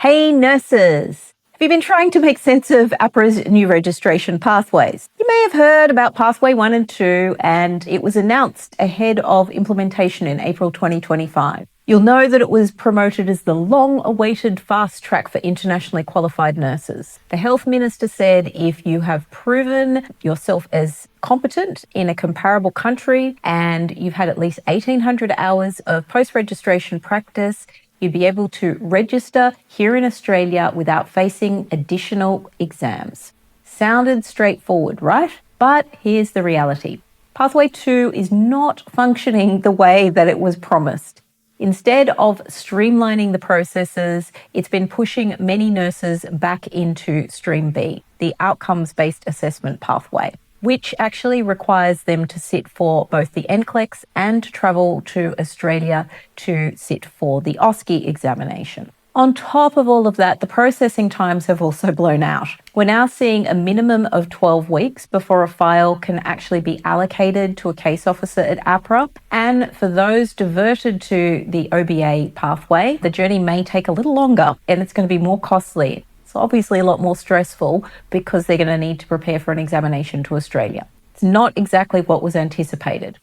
Hey nurses! Have you been trying to make sense of AHPRA's new registration pathways? You may have heard about Pathway 1 and 2, and it was announced ahead of implementation in April 2025. You'll know that it was promoted as the long-awaited fast track for internationally qualified nurses. The Health Minister said if you have proven yourself as competent in a comparable country and you've had at least 1,800 hours of post-registration practice, you'd be able to register here in Australia without facing additional exams. Sounded straightforward, right? But here's the reality. Pathway 2 is not functioning the way that it was promised. Instead of streamlining the processes, it's been pushing many nurses back into Stream B, the outcomes-based assessment pathway, which actually requires them to sit for both the NCLEX and travel to Australia to sit for the OSCE examination. On top of all of that, the processing times have also blown out. We're now seeing a minimum of 12 weeks before a file can actually be allocated to a case officer at AHPRA. And for those diverted to the OBA pathway, the journey may take a little longer and it's going to be more costly. It's obviously a lot more stressful because they're going to need to prepare for an examination to Australia. It's not exactly what was anticipated.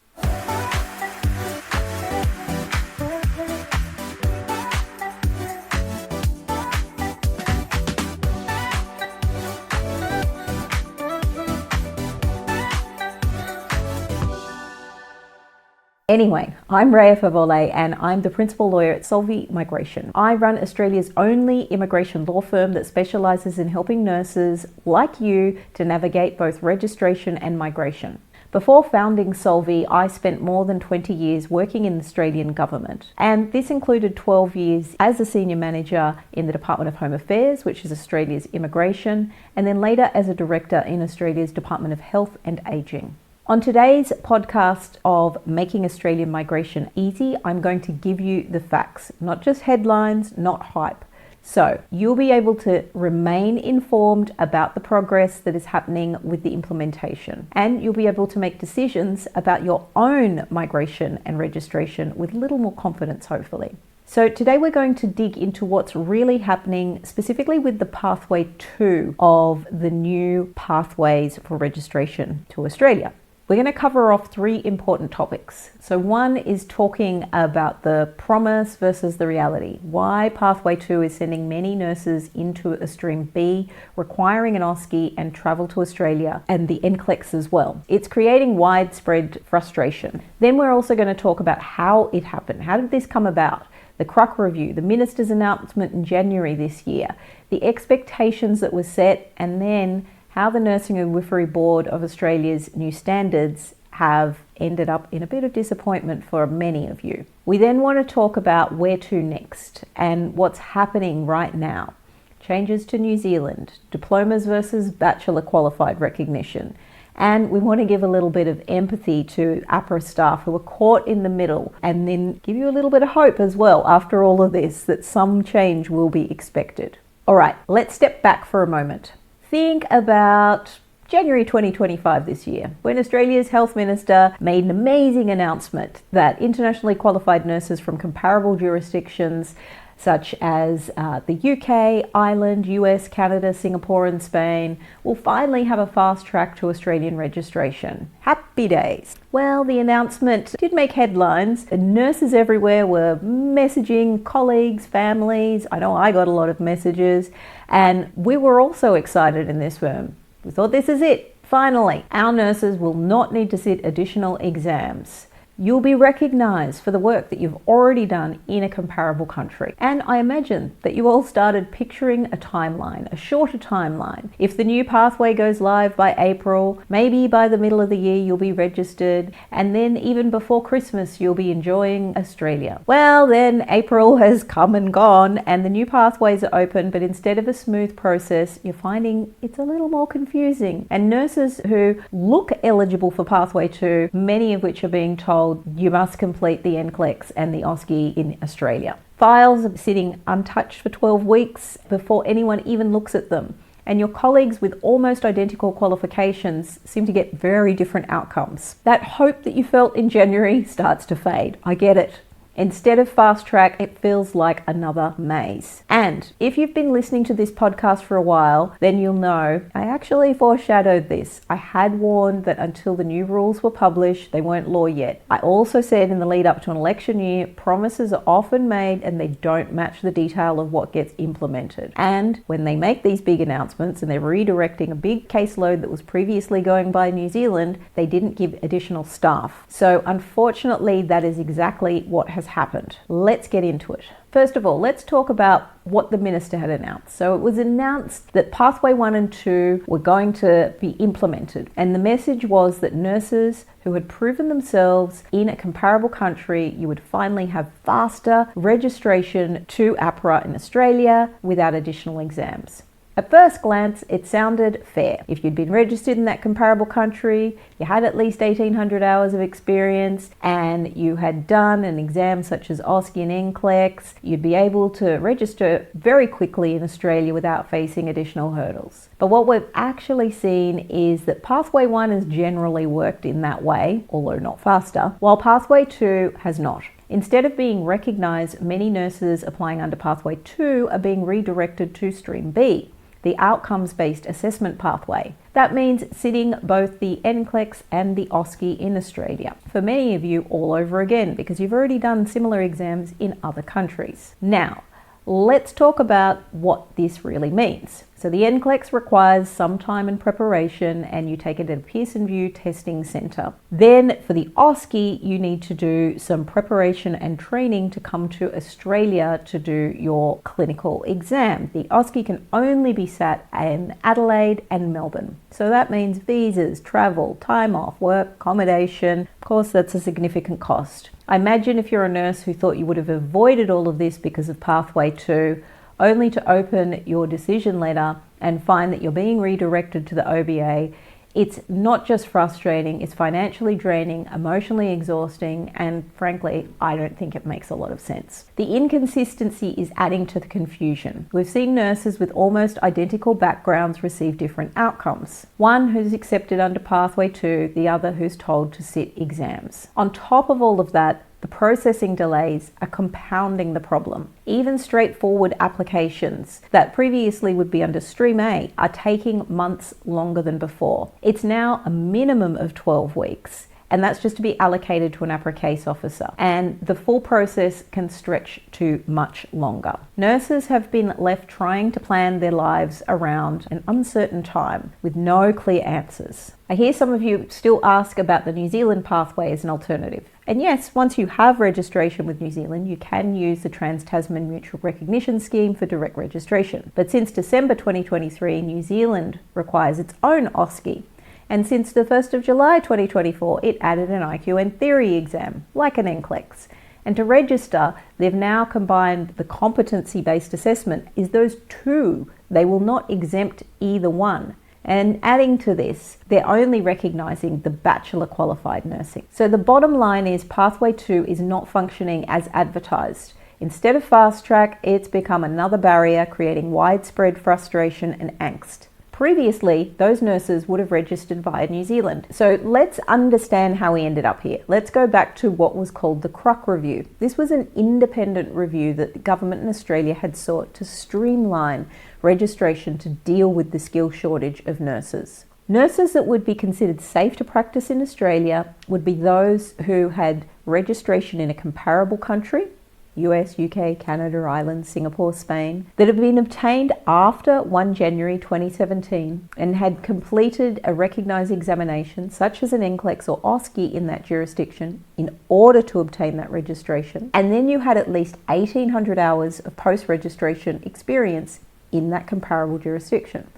Anyway, I'm Rhea Fawole and I'm the principal lawyer at SOLVi Migration. I run Australia's only immigration law firm that specialises in helping nurses like you to navigate both registration and migration. Before founding SOLVi, I spent more than 20 years working in the Australian government, and this included 12 years as a senior manager in the Department of Home Affairs, which is Australia's immigration, and then later as a director in Australia's Department of Health and Ageing. On today's podcast of Making Australian Migration Easy, I'm going to give you the facts, not just headlines, not hype. So you'll be able to remain informed about the progress that is happening with the implementation, and you'll be able to make decisions about your own migration and registration with a little more confidence, hopefully. So today we're going to dig into what's really happening specifically with the Pathway 2 of the new pathways for registration to Australia. We're going to cover off three important topics. So one is talking about the promise versus the reality. Why Pathway 2 is sending many nurses into a Stream B, requiring an OSCE and travel to Australia, and the NCLEX as well. It's creating widespread frustration. Then we're also going to talk about how it happened. How did this come about? The Kruk review, the minister's announcement in January this year, the expectations that were set, and then how the Nursing and Midwifery Board of Australia's new standards have ended up in a bit of disappointment for many of you. We then want to talk about where to next and what's happening right now. Changes to New Zealand, diplomas versus bachelor qualified recognition. And we want to give a little bit of empathy to AHPRA staff who are caught in the middle, and then give you a little bit of hope as well after all of this that some change will be expected. All right, let's step back for a moment. Think about January 2025 this year, when Australia's Health Minister made an amazing announcement that internationally qualified nurses from comparable jurisdictions such as the UK, Ireland, US, Canada, Singapore and Spain will finally have a fast track to Australian registration. Happy days. Well, the announcement did make headlines. Nurses everywhere were messaging colleagues, families. I know I got a lot of messages, and we were also excited in this firm. We thought, this is it. Finally, our nurses will not need to sit additional exams. You'll be recognised for the work that you've already done in a comparable country. And I imagine that you all started picturing a timeline, a shorter timeline. If the new pathway goes live by April, maybe by the middle of the year you'll be registered, and then even before Christmas you'll be enjoying Australia. Well, then April has come and gone and the new pathways are open, but instead of a smooth process, you're finding it's a little more confusing. And nurses who look eligible for Pathway 2, many of which are being told you must complete the NCLEX and the OSCE in Australia. Files are sitting untouched for 12 weeks before anyone even looks at them. And your colleagues with almost identical qualifications seem to get very different outcomes. That hope that you felt in January starts to fade. I get it. Instead of fast track, it feels like another maze. And if you've been listening to this podcast for a while, then you'll know I actually foreshadowed this. I had warned that until the new rules were published, they weren't law yet. I also said in the lead up to an election year, promises are often made and they don't match the detail of what gets implemented. And when they make these big announcements and they're redirecting a big caseload that was previously going by New Zealand, they didn't give additional staff. So unfortunately, that is exactly what has happened. Let's get into it. First of all, let's talk about what the minister had announced. So it was announced that Pathway 1 and 2 were going to be implemented. And the message was that nurses who had proven themselves in a comparable country, you would finally have faster registration to AHPRA in Australia without additional exams. At first glance, it sounded fair. If you'd been registered in that comparable country, you had at least 1,800 hours of experience, and you had done an exam such as OSCE and NCLEX, you'd be able to register very quickly in Australia without facing additional hurdles. But what we've actually seen is that Pathway 1 has generally worked in that way, although not faster, while Pathway 2 has not. Instead of being recognised, many nurses applying under Pathway 2 are being redirected to Stream B, the outcomes-based assessment pathway. That means sitting both the NCLEX and the OSCE in Australia. For many of you, all over again, because you've already done similar exams in other countries. Now, let's talk about what this really means. So the NCLEX requires some time and preparation, and you take it at a Pearson VUE testing centre. Then for the OSCE, you need to do some preparation and training to come to Australia to do your clinical exam. The OSCE can only be sat in Adelaide and Melbourne. So that means visas, travel, time off, work, accommodation. Of course, that's a significant cost. I imagine if you're a nurse who thought you would have avoided all of this because of Pathway 2, only to open your decision letter and find that you're being redirected to the OBA, it's not just frustrating, it's financially draining, emotionally exhausting, and frankly, I don't think it makes a lot of sense. The inconsistency is adding to the confusion. We've seen nurses with almost identical backgrounds receive different outcomes. One who's accepted under Pathway 2, the other who's told to sit exams. On top of all of that, the processing delays are compounding the problem. Even straightforward applications that previously would be under Stream A are taking months longer than before. It's now a minimum of 12 weeks. And that's just to be allocated to an AHPRA case officer. And the full process can stretch to much longer. Nurses have been left trying to plan their lives around an uncertain time with no clear answers. I hear some of you still ask about the New Zealand pathway as an alternative. And yes, once you have registration with New Zealand, you can use the Trans-Tasman Mutual Recognition Scheme for direct registration. But since December 2023, New Zealand requires its own OSCE. And since the 1st of July 2024, it added an IQ and theory exam, like an NCLEX. And to register, they've now combined the competency-based assessment is those two. They will not exempt either one. And adding to this, they're only recognising the bachelor qualified nursing. So the bottom line is Pathway 2 is not functioning as advertised. Instead of fast track, it's become another barrier, creating widespread frustration and angst. Previously, those nurses would have registered via New Zealand. So let's understand how we ended up here. Let's go back to what was called the Kruk review. This was an independent review that the government in Australia had sought to streamline registration to deal with the skill shortage of nurses. Nurses that would be considered safe to practice in Australia would be those who had registration in a comparable country, US, UK, Canada, Ireland, Singapore, Spain, that have been obtained after 1 January 2017 and had completed a recognised examination such as an NCLEX or OSCE in that jurisdiction in order to obtain that registration. And then you had at least 1,800 hours of post-registration experience in that comparable jurisdiction.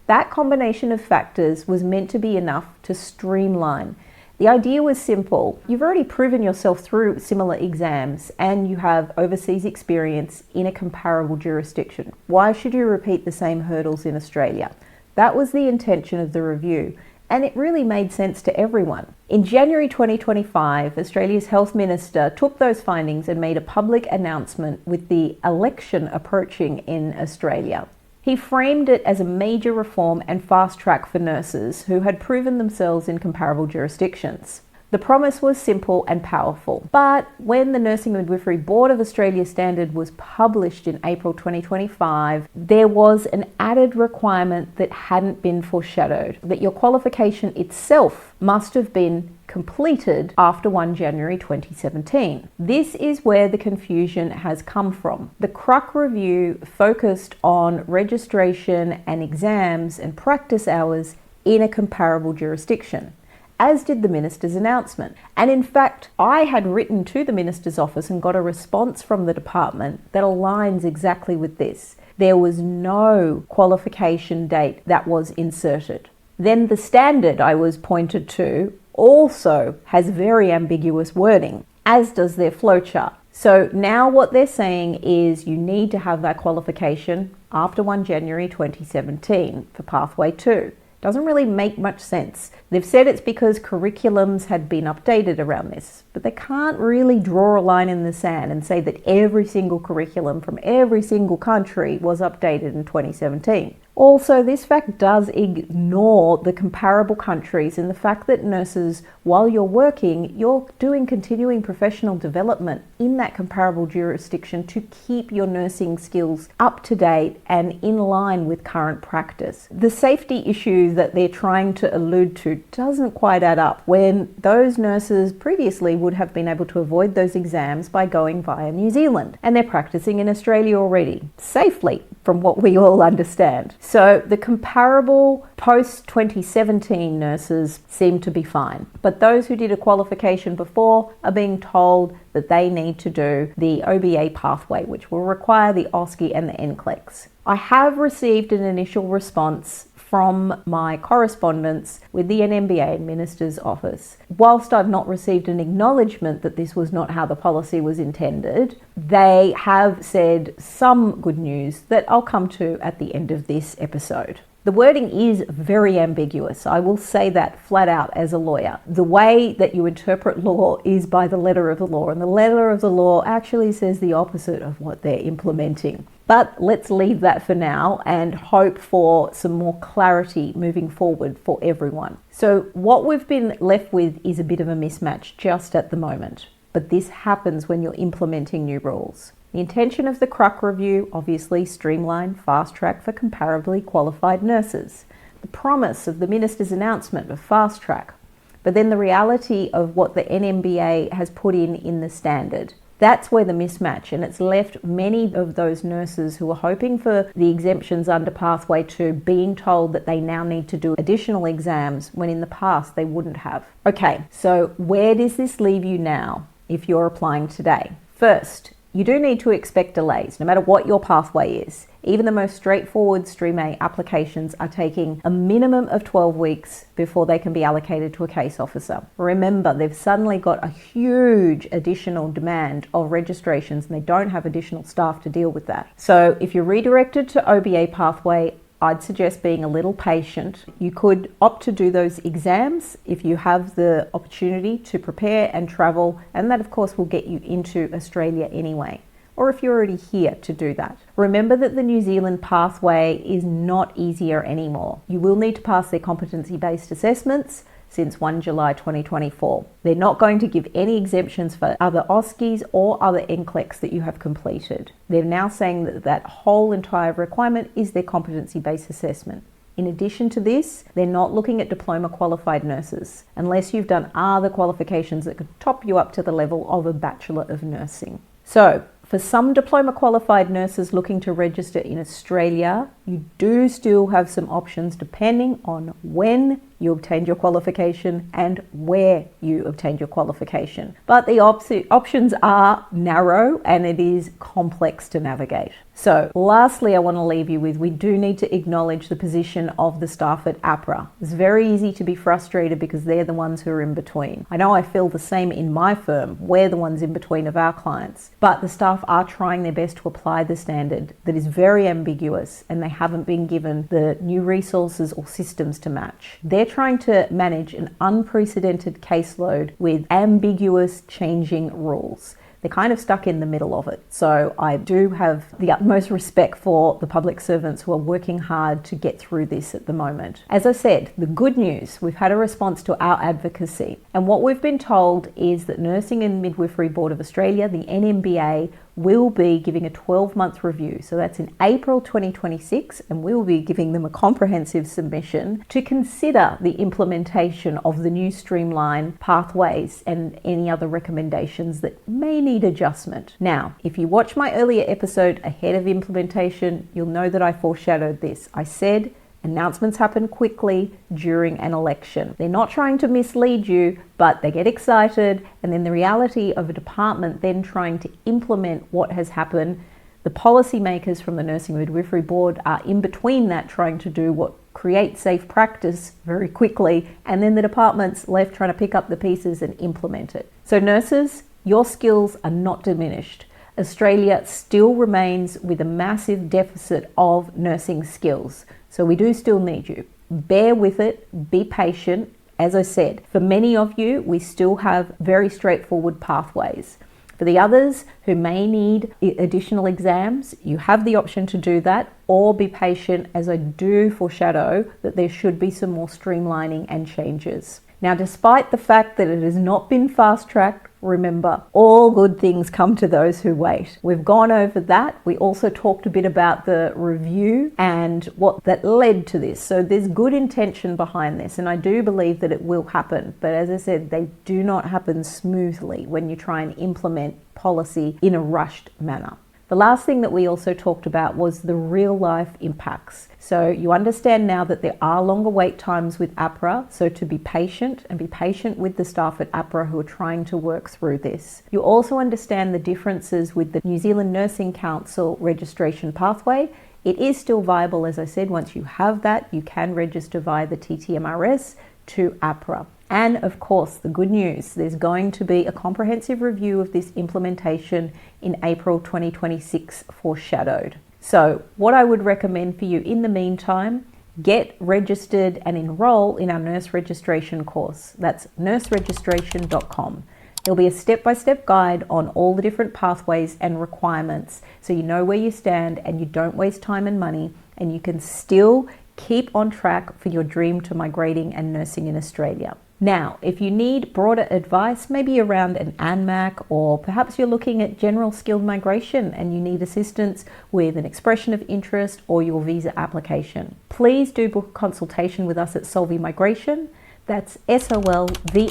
That combination of factors was meant to be enough to streamline. The idea was simple. You've already proven yourself through similar exams and you have overseas experience in a comparable jurisdiction. Why should you repeat the same hurdles in Australia? That was the intention of the review, and it really made sense to everyone. In January 2025, Australia's Health Minister took those findings and made a public announcement with the election approaching in Australia. He framed it as a major reform and fast track for nurses who had proven themselves in comparable jurisdictions. The promise was simple and powerful, but when the Nursing Midwifery Board of Australia standard was published in April 2025, there was an added requirement that hadn't been foreshadowed, that your qualification itself must have been completed after 1 January 2017. This is where the confusion has come from. The Kruk review focused on registration and exams and practice hours in a comparable jurisdiction, as did the Minister's announcement. And in fact, I had written to the Minister's office and got a response from the department that aligns exactly with this. There was no qualification date that was inserted. Then the standard I was pointed to also has very ambiguous wording, as does their flowchart. So now what they're saying is you need to have that qualification after 1 January 2017 for Pathway 2. Doesn't really make much sense. They've said it's because curriculums had been updated around this, but they can't really draw a line in the sand and say that every single curriculum from every single country was updated in 2017. Also, this fact does ignore the comparable countries and the fact that nurses, while you're working, you're doing continuing professional development in that comparable jurisdiction to keep your nursing skills up to date and in line with current practice. The safety issue that they're trying to allude to doesn't quite add up when those nurses previously would have been able to avoid those exams by going via New Zealand, and they're practicing in Australia already, safely, from what we all understand. So the comparable post-2017 nurses seem to be fine. But those who did a qualification before are being told that they need to do the OBA pathway, which will require the OSCE and the NCLEX. I have received an initial response from my correspondence with the NMBA and Minister's Office. Whilst I've not received an acknowledgement that this was not how the policy was intended, they have said some good news that I'll come to at the end of this episode. The wording is very ambiguous. I will say that flat out as a lawyer. The way that you interpret law is by the letter of the law, and the letter of the law actually says the opposite of what they're implementing. But let's leave that for now and hope for some more clarity moving forward for everyone. So what we've been left with is a bit of a mismatch just at the moment. But this happens when you're implementing new rules. The intention of the Kruk review, obviously streamline, fast track for comparably qualified nurses. The promise of the Minister's announcement of fast track. But then the reality of what the NMBA has put in the standard. That's where the mismatch, and it's left many of those nurses who are hoping for the exemptions under Pathway 2 being told that they now need to do additional exams when in the past they wouldn't have. Okay, so where does this leave you now if you're applying today? First, you do need to expect delays, no matter what your pathway is. Even the most straightforward Stream A applications are taking a minimum of 12 weeks before they can be allocated to a case officer. Remember, they've suddenly got a huge additional demand of registrations and they don't have additional staff to deal with that. So if you're redirected to OBA pathway, I'd suggest being a little patient. You could opt to do those exams if you have the opportunity to prepare and travel, and that of course will get you into Australia anyway. Or if you're already here to do that. Remember that the New Zealand pathway is not easier anymore. You will need to pass their competency-based assessments since 1 July 2024. They're not going to give any exemptions for other OSCEs or other NCLEX that you have completed. They're now saying that that whole entire requirement is their competency-based assessment. In addition to this, they're not looking at diploma qualified nurses unless you've done other qualifications that could top you up to the level of a Bachelor of Nursing. So, for some diploma qualified nurses looking to register in Australia, you do still have some options depending on when you obtained your qualification and where you obtained your qualification. But the options are narrow and it is complex to navigate. So lastly, I want to leave you with, we do need to acknowledge the position of the staff at AHPRA. It's very easy to be frustrated because they're the ones who are in between. I know I feel the same in my firm. We're the ones in between of our clients. But the staff are trying their best to apply the standard that is very ambiguous and they haven't been given the new resources or systems to match. They're trying to manage an unprecedented caseload with ambiguous changing rules. they're kind of stuck in the middle of it. So I do have the utmost respect for the public servants who are working hard to get through this at the moment. As I said, the good news, we've had a response to our advocacy. And what we've been told is that Nursing and Midwifery Board of Australia, the NMBA, will be giving a 12-month review. So that's in April 2026, and we'll be giving them a comprehensive submission to consider the implementation of the new streamlined pathways and any other recommendations that may need adjustment. Now, if you watch my earlier episode ahead of implementation, you'll know that I foreshadowed this. I said announcements happen quickly during an election. They're not trying to mislead you, but they get excited, and then the reality of a department then trying to implement what has happened, the policymakers from the Nursing and Midwifery Board are in between that, trying to do what creates safe practice very quickly, and then the department's left trying to pick up the pieces and implement it. So nurses, your skills are not diminished. Australia still remains with a massive deficit of nursing skills. So we do still need you. Bear with it, be patient. As I said, for many of you, we still have very straightforward pathways. For the others who may need additional exams, you have the option to do that, or be patient, as I do foreshadow that there should be some more streamlining and changes. Now, despite the fact that it has not been fast-tracked, remember, all good things come to those who wait. We've gone over that. We also talked a bit about the review and what that led to this. So there's good intention behind this, and I do believe that it will happen. But as I said, they do not happen smoothly when you try and implement policy in a rushed manner. The last thing that we also talked about was the real life impacts. So you understand now that there are longer wait times with AHPRA, so to be patient and be patient with the staff at AHPRA who are trying to work through this. You also understand the differences with the New Zealand Nursing Council registration pathway. It is still viable, as I said. Once you have that, you can register via the TTMRS to AHPRA. And of course, the good news, there's going to be a comprehensive review of this implementation in April 2026 foreshadowed. So what I would recommend for you in the meantime, get registered and enroll in our nurse registration course. That's nurseregistration.com. There'll be a step-by-step guide on all the different pathways and requirements, so you know where you stand and you don't waste time and money, and you can still keep on track for your dream to migrating and nursing in Australia. Now, if you need broader advice, maybe around an ANMAC, or perhaps you're looking at general skilled migration and you need assistance with an expression of interest or your visa application, please do book a consultation with us at SOLVi Migration. That's solvi.com.au.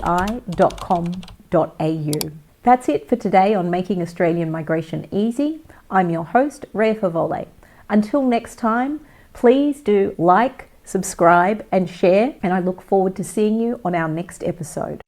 That's it for today on Making Australian Migration Easy. I'm your host, Rhea Fawole. Until next time, please do like, subscribe and share, and I look forward to seeing you on our next episode.